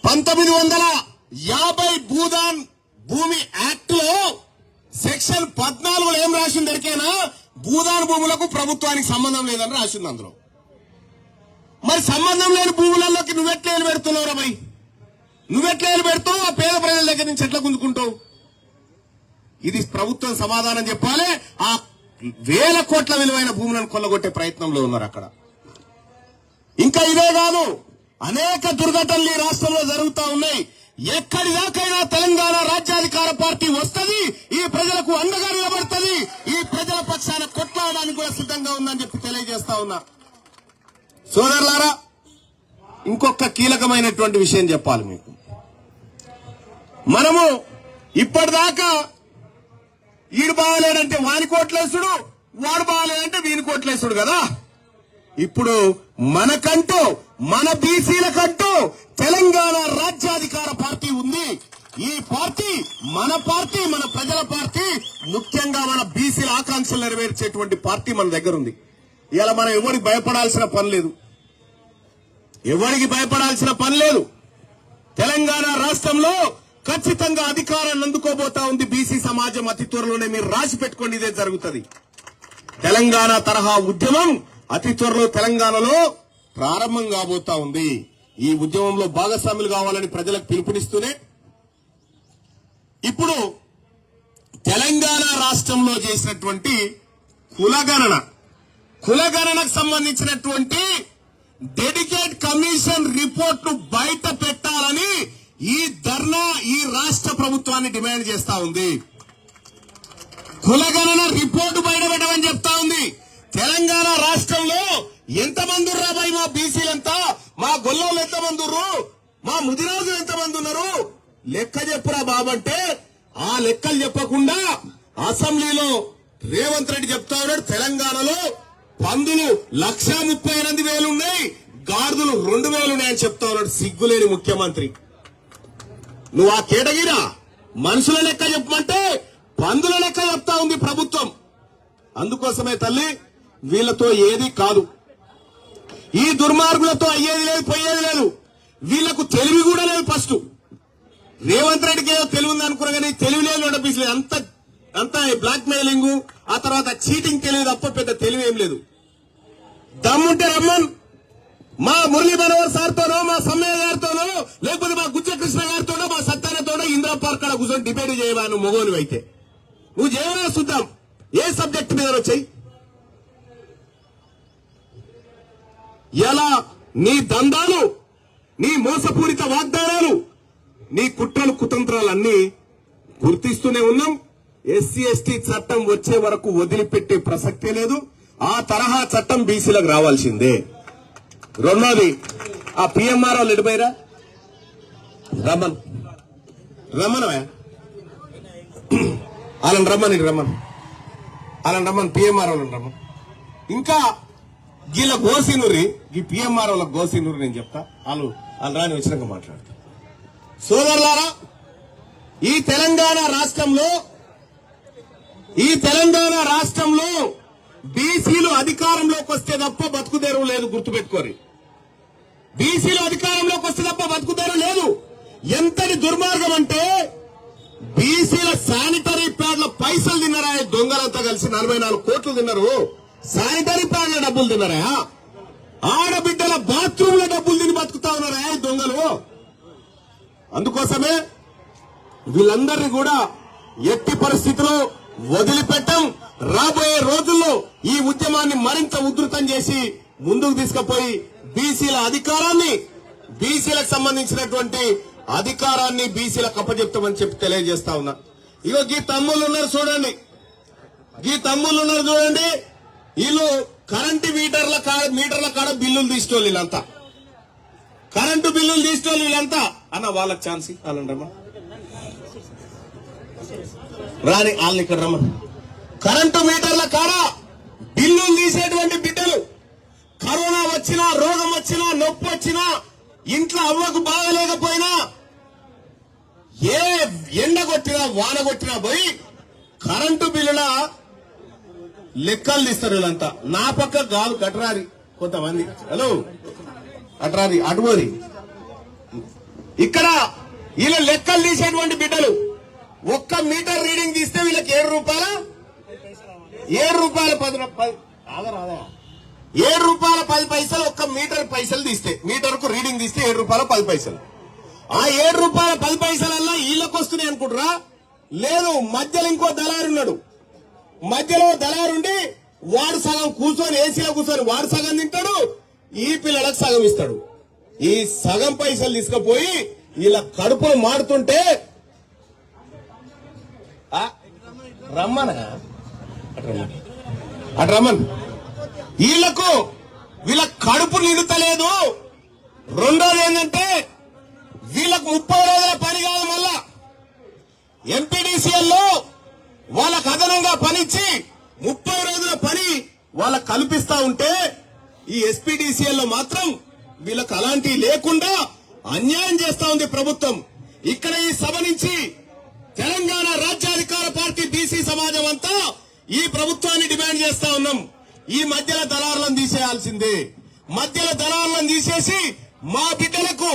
1950 భూదాన్ భూమి యాక్ట్ లో సెక్షన్ 14 ఏం రాసింది ఎరికేనా? భూదాన్ భూములకు ప్రభుత్వానికి సంబంధం లేదని రాసింది అందులో. మరి సంబంధం లేని భూములలోకి నువ్వెట్లేలు పెడుతున్నావు రా భయ్? నువ్వెట్లేలు పెడుతున్నావు? ఆ పేద ప్రజల దగ్గర నుంచి ఎట్లా గుంజుకుంటావు? ఇది ప్రభుత్వం సమాధానం చెప్పాలి. ఆ 1,000 కోట్ల విలువైన భూములను కొల్లగొట్టే ప్రయత్నంలో ఉన్నారు అక్కడ. ఇంకా ఇదే కాదు, అనేక దుర్ఘటనలు ఈ రాష్ట్రంలో జరుగుతా ఉన్నాయి. ఎక్కడిదాకైనా తెలంగాణ రాజ్యాధికార పార్టీ వస్తుంది, ఈ ప్రజలకు అండగా నిలబడుతుంది, ఈ ప్రజల పక్షాన కొట్లాడడానికి కూడా సిద్ధంగా ఉందని చెప్పి తెలియజేస్తా ఉన్నా. సోదరులారా, ఇంకొక కీలకమైనటువంటి విషయం చెప్పాలి మీకు. మనము ఇప్పటిదాకా ఈడు బాగలేడంటే వాని కోట్లేసుడు, వాడు బాగలేదంటే వీని కోట్లేసుడు కదా. ఇప్పుడు మనకంటూ, మన బీసీలకంటూ తెలంగాణ రాజ్యాధికార పార్టీ ఉంది. ఈ పార్టీ మన ప్రజల పార్టీ, ముఖ్యంగా మన బీసీల ఆకాంక్షలు నెరవేర్చేటువంటి పార్టీ మన దగ్గర ఉంది. ఇలా మనం ఎవరికి భయపడాల్సిన పని లేదు. తెలంగాణ రాష్ట్రంలో ఖచ్చితంగా అధికారాన్ని అందుకోబోతా ఉంది బీసీ సమాజం. అతి త్వరలోనే మీరు రాసి పెట్టుకోండి, ఇదే జరుగుతుంది. తెలంగాణ తరహా ఉద్యమం అతి త్వరలో తెలంగాణలో ప్రారంభం కాబోతా ఉంది. ఈ ఉద్యమంలో భాగస్వాములు కావాలని ప్రజలకు పిలుపునిస్తూనే ఇప్పుడు తెలంగాణ రాష్ట్రంలో చేసినటువంటి కులగణనకు సంబంధించినటువంటి డెడికేట్ కమిషన్ రిపోర్ట్ ను బయట పెట్టాలని ఈ ధర్నా ఈ రాష్ట్ర ప్రభుత్వాన్ని డిమాండ్ చేస్తా ఉంది. కులగణన రిపోర్టు బయట పెట్టమని చెప్తా ఉంది. తెలంగాణ రాష్ట్రంలో ఎంతమంది రాబాయి? మా బీసీలంతా, మా గొల్లోళ్ళు ఎంతమంది, మా ముదిరాజులు ఎంతమంది ఉన్నారు లెక్క చెప్పురా బాబంటే, ఆ లెక్కలు చెప్పకుండా అసెంబ్లీలో రేవంత్ రెడ్డి చెప్తా ఉన్నాడు, తెలంగాణలో పందులు 138,000 ఉన్నాయి, గాడిదలు 2,000 ఉన్నాయని చెప్తా ఉన్నాడు. సిగ్గులేని ముఖ్యమంత్రి. నువ్వు ఆ కేటగిరా మనుషుల లెక్క చెప్పమంటే పందుల లెక్క చెప్తా ఉంది ప్రభుత్వం. అందుకోసమే తల్లి, వీళ్లతో ఏది కాదు, ఈ దుర్మార్గులతో అయ్యేది లేదు, పోయేది లేదు. వీళ్లకు తెలివి కూడా లేదు. ఫస్ట్ రేవంత్ రెడ్డికి ఏదో తెలివి ఉంది అనుకున్నా కానీ తెలివి లేదు నడిపించలేదు. అంతా బ్లాక్ మెయిలింగ్, ఆ తర్వాత చీటింగ్ తెలివి తప్ప పెద్ద తెలివి ఏం లేదు. దమ్ముంటే రమ్మన్, మా మురళీ మనోహర్ సార్తోనో, మా సమ్మయ్య గారితోనో, లేకపోతే మా గుజ్జ కృష్ణ గారితోనో, మా సత్యానతోనో ఇందిరా పార్క్ కాడ కూర్చొని డిబేట్ చేయవా? నువ్వు మొగోలు అయితే నువ్వు చేయవా? చూద్దాం ఏ సబ్జెక్ట్ మీద వచ్చాయి. ఎలా నీ దందాలు, నీ మోసపూరిత వాగ్దానాలు, నీ కుట్రలు కుతంత్రాలన్నీ గుర్తిస్తూనే ఉన్నాం. ఎస్సీ ఎస్టీ చట్టం వచ్చే వరకు వదిలిపెట్టే ప్రసక్తే లేదు. ఆ తరహా చట్టం బీసీలకు రావాల్సిందే. రెండోది, ఆ పిఎంఆర్ వాళ్ళు ఎడిపోయారా? రమణవా వాళ్ళని రమ్మని పిఎంఆర్ వాళ్ళని రమ్మని. ఇంకా వీళ్ళ గోసినూరి ఈ పిఎంఆర్ వాళ్ళ గోసినూరి నేను చెప్తా, వాళ్ళు రాని వచ్చినాక మాట్లాడతా. సోదరులారా, ఈ తెలంగాణ రాష్ట్రంలో బీసీలు అధికారంలోకి వస్తే తప్ప బతుకుదేరు లేదు, గుర్తుపెట్టుకోరి. బీసీలు అధికారంలోకి వస్తే తప్ప బతుకుదేరు లేదు. ఎంతటి దుర్మార్గం అంటే బీసీల శానిటరీ ప్యాడ్ల పైసలు తిన్నారా దొంగలంతా కలిసి, 44 కోట్లు తిన్నారు. శానిటరీ ప్యాడ్ల డబ్బులు తిన్నారా, ఆడబిడ్డల బాత్రూంల డబ్బులు తిని బతుకుతా ఉన్నారా ఈ దొంగలు. అందుకోసమే వీళ్ళందరినీ కూడా ఎట్టి పరిస్థితిలో వదిలిపెట్టం. రాబోయే రోజుల్లో ఈ ఉద్యమాన్ని మరింత ఉధృతం చేసి ముందుకు తీసుకుపోయి బీసీల అధికారాన్ని, బీసీలకు సంబంధించినటువంటి అధికారాన్ని బీసీలకు అప్పచెప్తామని చెప్పి తెలియజేస్తా ఉన్నా. ఇగో గీ తమ్ముళ్ళు ఉన్నారు చూడండి, వీళ్ళు కరెంటు మీటర్ల కాడ బిల్లులు తీసుకోవాలి. వీళ్ళంతా కరెంటు బిల్లులు తీసుకోవాలి. వీళ్ళంతా అన్న వాళ్ళకి ఛాన్స్ వాళ్ళండమ్మా రాని, వాళ్ళని ఇక్కడ రమ్మని. కరెంటు మీటర్ల కాడ బిల్లులు తీసేటువంటి బిడ్డలు, కరోనా వచ్చినా, రోగం వచ్చినా, నొప్పి వచ్చినా, ఇంట్లో అవ్వకు బాగలేకపోయినా, ఏ ఎండ కొట్టినా వాన కొట్టినా పోయి కరెంటు బిల్లుల లెక్కలు తీస్తారు వీళ్ళంతా. నా పక్క కాదు కటరారి కొంతమంది, హలో కటరారి అటువరి, ఇక్కడ వీళ్ళ లెక్కలు తీసేటువంటి బిడ్డలు. ఒక్క మీటర్ రీడింగ్ తీస్తే వీళ్ళకి 7 రూపాయలు 10 పైసలు ఒక్క మీటర్ పైసలు తీస్తే, మీటర్ కు రీడింగ్ తీస్తే 7 రూపాయలు 10 పైసలు. ఆ 7 రూపాయల 10 పైసలల్లా వీళ్ళకి వస్తున్నాయి అనుకుంటారా? లేదు, మధ్యలో ఇంకో దళారున్నాడు. మధ్యలో దళారుండి వాడు సగం కూర్చొని ఏసీలో కూర్చొని వాడు సగం తింటాడు, ఈ పిల్లలకు సగం ఇస్తాడు. ఈ సగం పైసలు తీసుకుపోయి వీళ్ళ కడుపులు మాడుతుంటే రమ్మన్ వీళ్ళ కడుపు నిండుతలేదు. రెండోది ఏంటంటే వీళ్ళకు 30 రోజుల పని కాదు, మళ్ళా ఎంపీడీసీఎల్లో వాళ్ళకు అదనంగా పనిచ్చి 30 రోజుల పని వాళ్ళకు కల్పిస్తా ఉంటే, ఈ ఎస్పీడీసీఎల్లో మాత్రం వీళ్ళకు అలాంటివి లేకుండా అన్యాయం చేస్తా ఉంది ప్రభుత్వం. ఇక్కడ ఈ సభ నుంచి తెలంగాణ రాజ్యాధికార పార్టీ బీసీ సమాజం అంతా ఈ ప్రభుత్వాన్ని డిమాండ్ చేస్తా ఉన్నాం. ఈ మధ్యలో దళారులను తీసేయాల్సిందే. మధ్యలో దళారులను తీసేసి మా బిడ్డలకు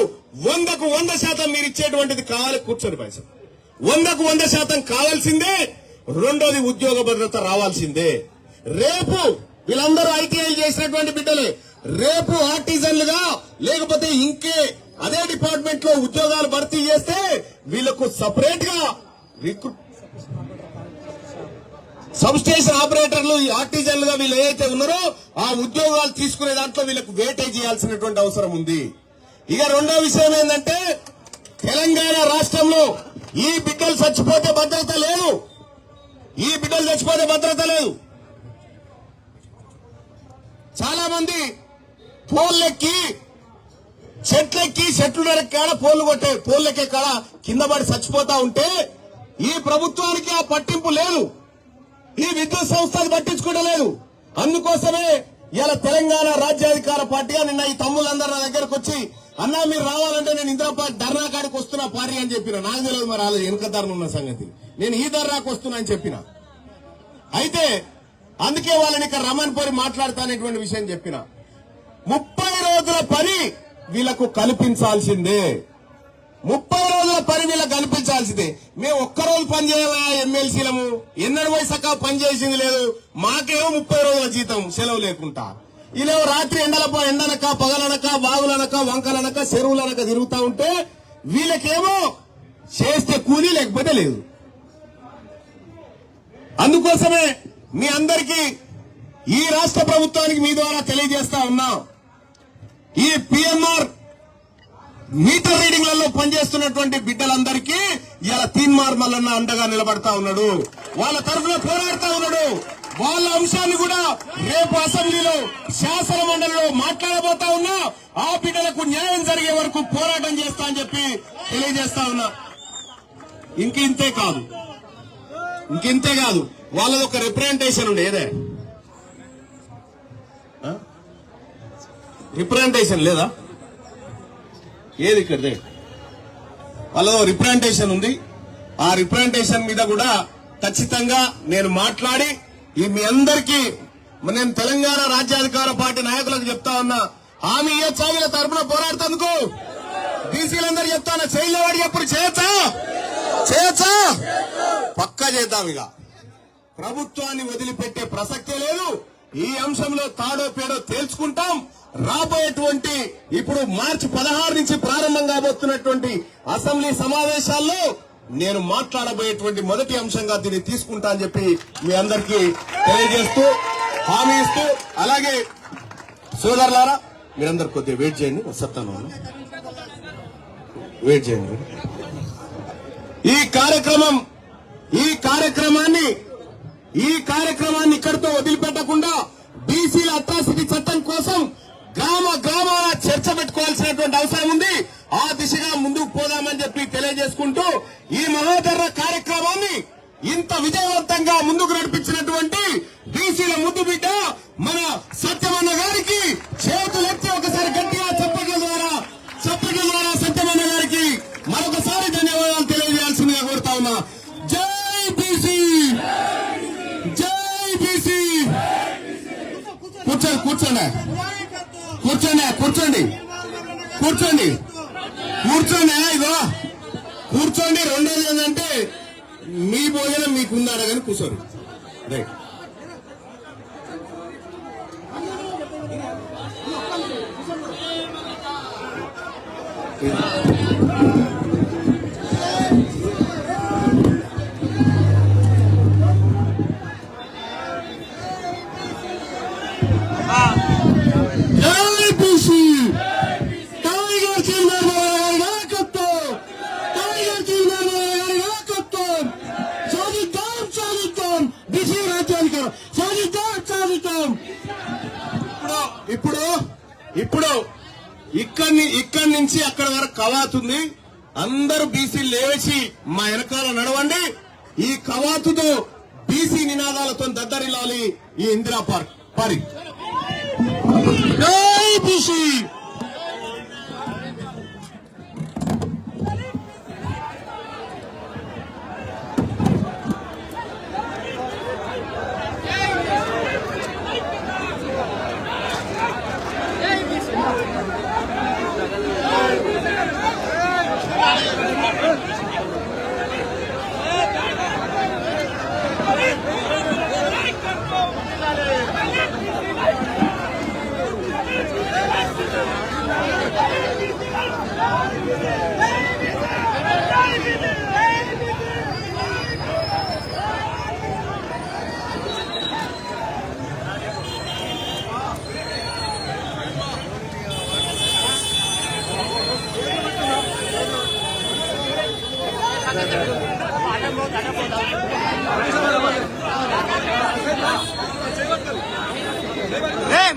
100కు 100% మీరు ఇచ్చేటువంటిది కావాలి. కూర్చొని పైసలు 100కు 100% కావాల్సిందే. రెండోది ఉద్యోగ భద్రత రావాల్సిందే. రేపు వీళ్ళందరూ ఐటీఐలు చేసినటువంటి బిడ్డలే, రేపు ఆర్టిజన్లుగా లేకపోతే ఇంకే అదే డిపార్ట్మెంట్ లో ఉద్యోగాలు భర్తీ చేస్తే వీళ్లకు సపరేట్ గా సబ్స్టేషన్ ఆపరేటర్లు, ఆర్టిజన్లుగా వీళ్ళు ఏదైతే ఉన్నారో ఆ ఉద్యోగాలు తీసుకునే దాంట్లో వీళ్ళకు వేటేజ్ చేయాల్సినటువంటి అవసరం ఉంది. ఇక రెండో విషయం ఏంటంటే, తెలంగాణ రాష్ట్రంలో ఈ బిడ్డలు చచ్చిపోతే భద్రత లేదు. చాలా మంది పోల్లెక్కి చెట్లు కాడ పోల్లెక్కే కాడ కింద పడి చచ్చిపోతా ఉంటే ఈ ప్రభుత్వానికి ఆ పట్టింపు లేదు, ఈ విద్యుత్ సంస్థలు పట్టించుకోవడం. అందుకోసమే ఇలా తెలంగాణ రాజ్యాధికార పార్టీగా నిన్న ఈ తమ్ముళ్ళందరూ నా దగ్గరకు వచ్చి, అన్నా మీరు రావాలంటే నేను ఇందిరాబాద్ ధర్నా కాడికి వస్తున్నా పార్టీ అని చెప్పిన. నాకు తెలియదు మరి వాళ్ళ వెనుక ధర్నా ఉన్న సంగతి. నేను ఈ ధర్నాకు వస్తున్నా అని చెప్పిన. అయితే అందుకే వాళ్ళని ఇక్కడ రమణ్ పోరి మాట్లాడతానేటువంటి విషయం చెప్పిన. 30 రోజుల పని వీళ్లకు కల్పించాల్సిందే. 30 రోజుల పని వీళ్ళకి కల్పించాల్సిందే. మేము ఒక్కరోజు పని చేయవా ఎమ్మెల్సీలము, ఎన్నడూ పోయి సకా పని చేసింది లేదు. మాకేమో 30 రోజుల జీతం సెలవు లేకుండా, వీళ్ళేమో రాత్రి ఎండనక పగలనక వాగులనక వంకలనక చెరువులనక తిరుగుతా ఉంటే వీళ్ళకేమో చేస్తే కూలీ లేకపోతే లేదు. అందుకోసమే మీ అందరికీ ఈ రాష్ట్ర ప్రభుత్వానికి మీ ద్వారా తెలియజేస్తా ఉన్నా, ఈ పిఎంఆర్ మీటర్ రీడింగ్లలో పనిచేస్తున్నటువంటి బిడ్డలందరికీ ఇలా తీన్మార్ మల్లన్న అండగా నిలబడతా ఉన్నాడు, వాళ్ళ తరఫున పోరాడుతా ఉన్నాడు. వాళ్ళ అంశాన్ని కూడా రేపు అసెంబ్లీలో శాసన మండలిలో మాట్లాడబోతా ఉన్నా. ఆ బిడ్డలకు న్యాయం జరిగే వరకు పోరాటం చేస్తా అని చెప్పి తెలియజేస్తా ఉన్నా. ఇంతే కాదు, ఇంకింతే కాదు, వాళ్ళది ఒక రిప్రజెంటేషన్ ఉండే, ఏదే రిప్రజెంటేషన్ లేదా, ఏది ఇక్కడదే వాళ్ళదో రిప్రజెంటేషన్ ఉంది. ఆ రిప్రజెంటేషన్ మీద కూడా ఖచ్చితంగా నేను మాట్లాడి మీ అందరికీ నేను తెలంగాణ రాజ్యాధికార పార్టీ నాయకులకు చెప్తా ఉన్నా, హామీ ఇయ్యొచ్చా వీళ్ళ తరఫున పోరాడుతందుకు? బీసీలందరూ చెప్తాను, చేయలేవాడి ఎప్పుడు చేయొచ్చా? పక్కా చేద్దాం. ఇక ప్రభుత్వాన్ని వదిలిపెట్టే ప్రసక్తే లేదు. ఈ అంశంలో తాడో పేడో తేల్చుకుంటాం. రాబోయేటువంటి ఇప్పుడు మార్చి 16 నుంచి ప్రారంభం కాబోతున్నటువంటి అసెంబ్లీ సమావేశాల్లో నేను మాట్లాడబోయేటువంటి మొదటి అంశంగా దీన్ని తీసుకుంటా అని చెప్పి మీ అందరికీ తెలియజేస్తూ హామీ ఇస్తూ, అలాగే సోదరులారా మీరందరూ కొద్దిగా వెయిట్ చేయండి, వస్తాను, వెయిట్ చేయండి. ఈ కార్యక్రమాన్ని ఇక్కడితో వదిలిపెట్టకుండా బీసీల అట్రాసిటీ చట్టం కోసం గ్రామాల చర్చ పెట్టుకోవాల్సినటువంటి అవసరం ఉంది. ఆ దిశగా ముందుకు పోదామని చెప్పి తెలియజేసుకుంటూ ఈ మహోదర కార్యక్రమాన్ని ఇంత విజయవంతంగా ముందుకు నడిపించినటువంటి బీసీల ముద్దు బిడ్డ మన సత్యమన్న గారికి చేతులెత్తి ఒకసారి గట్టిగా చప్పట్ల ద్వారా సత్యమన్న గారికి మరొకసారి ధన్యవాదాలు తెలియజేయాల్సిందిగా కోరుతా ఉన్నా. జై బీసీ, జై బీసీ. కూర్చోండి. ఇదో కూర్చోండి. రెండోది ఏంటంటే మీ భోజనం మీకుందారా కానీ కూర్చోరు. రైట్. ఇప్పుడు ఇక్కడి నుంచి అక్కడి వరకు కవాతుంది. అందరూ బీసీ లేచి మా వెనకాల నడవండి. ఈ కవాతుతో బీసీ నినాదాలతో దద్దరిల్లాలి ఈ ఇందిరా పార్క్. జై బీసీ.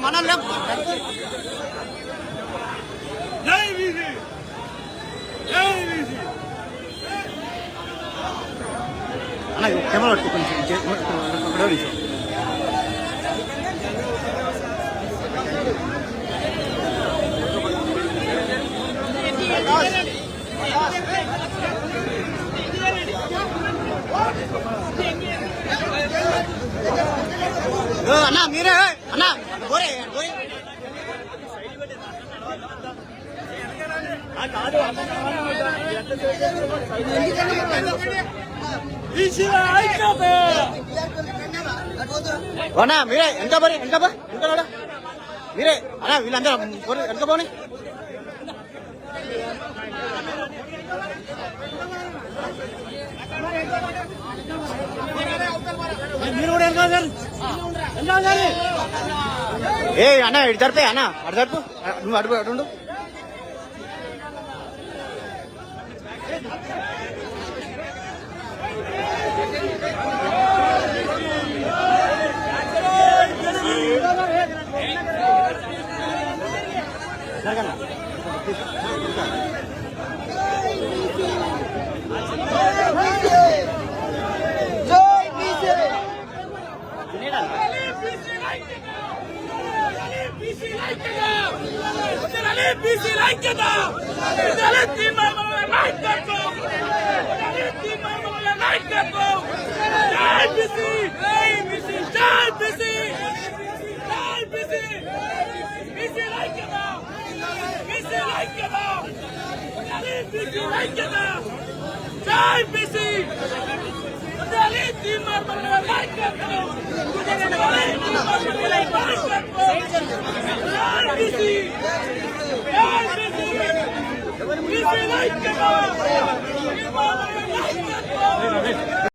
మనం కెమెరా అన్నా మీరే అన్నా అన్నా మీరే ఎంత మీరే అన్నా వీళ్ళందరూ ఎంత పోనీ మీరు కూడా ఏ అన్న ఇటు జరిపే అన్న అటు జరుపు నువ్వు అటుండు జై నాయకత్వం జై బీసీ జై బీసీ జై బీసీ జై బీసీ బీసీ ఐక్యత బీసీ ఐక్యత బీసీ ఐక్యత జై బీసీ దళిత మార్పుల నాయకత్వం జై బీసీ జై బీసీ బీసీ ఐక్యత